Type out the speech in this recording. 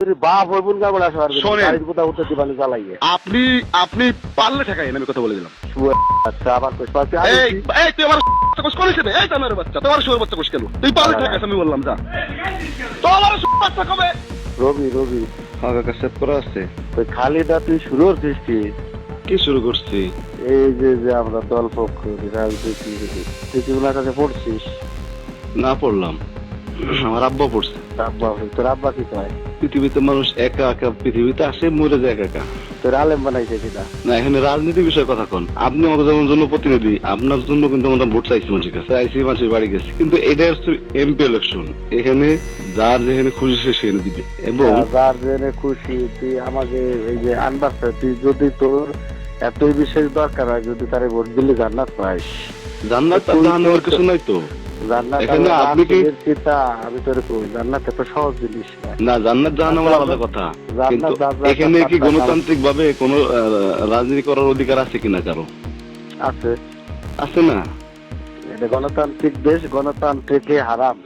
বাপ ওই বোন গাবড়া সবার শোনেন। গাড়ির কোথাও উঠতে দিবানি চালাইয়ে আপনি আপনি পারলে ঠেকাইন, আমি কথা বলে দিলাম। আচ্ছা আবার কইস পাচ্ছি এই এই তুই আমার কোষ করে দিবে, এই তামের বাচ্চা তোমার শুয়োর বাচ্চা কোষ কেন? তুই পারলে ঠেকাইস, আমি বললাম যা। তো আমার শুয়োর বাচ্চা কবে? রবি রবি হ্যাঁ কাকা, সেভ করা আছে। ওই খালিদা তুই শুরু করছিস কি? কি শুরু করছি? এই যে আমরা দল পক্ষ রাজনীতি তুই কি ওনার কাছে পড়ছিস? না পড়লাম, আমার আব্বা পড়ছে। আব্বা তোর আব্বা কি কয়? পৃথিবীতে মানুষ একা একা পৃথিবীতে আসে, মরে যায় একা একা। তোর আলেম বানাইছে কিনা? না, এখানে রাজনীতি বিষয়ে কথা কন। আপনি আমাদের যেমন জনপ্রতিনিধি, আপনার জন্য কিন্তু আমরা ভোট চাইছি মানুষের কাছে, আইসি মানুষের বাড়ি গেছি, কিন্তু এটা হচ্ছে এমপি ইলেকশন। এখানে যার যেখানে খুশি সে সেখানে দিবে। এবং যার জেনে খুশি তুই আমাকে এই যে আনবার তুই যদি তোর এতই বিশেষ দরকার হয়, যদি তারে ভোট দিলে জান্নাত পাইস। জান্নাত আর জাহান্নামের কিছু নাই তো। জান্নাত এখানে আপনি কি আমি তোর কই জান্নাত এত সহজ জিনিস না। না, জান্নাত জাহান্নামের আলাদা কথা, কিন্তু এখানে কি গণতান্ত্রিক ভাবে কোন রাজনীতি করার অধিকার আছে কিনা কারো? আছে আছে না? এটা গণতান্ত্রিক দেশ, গণতান্ত্রিকে হারাম।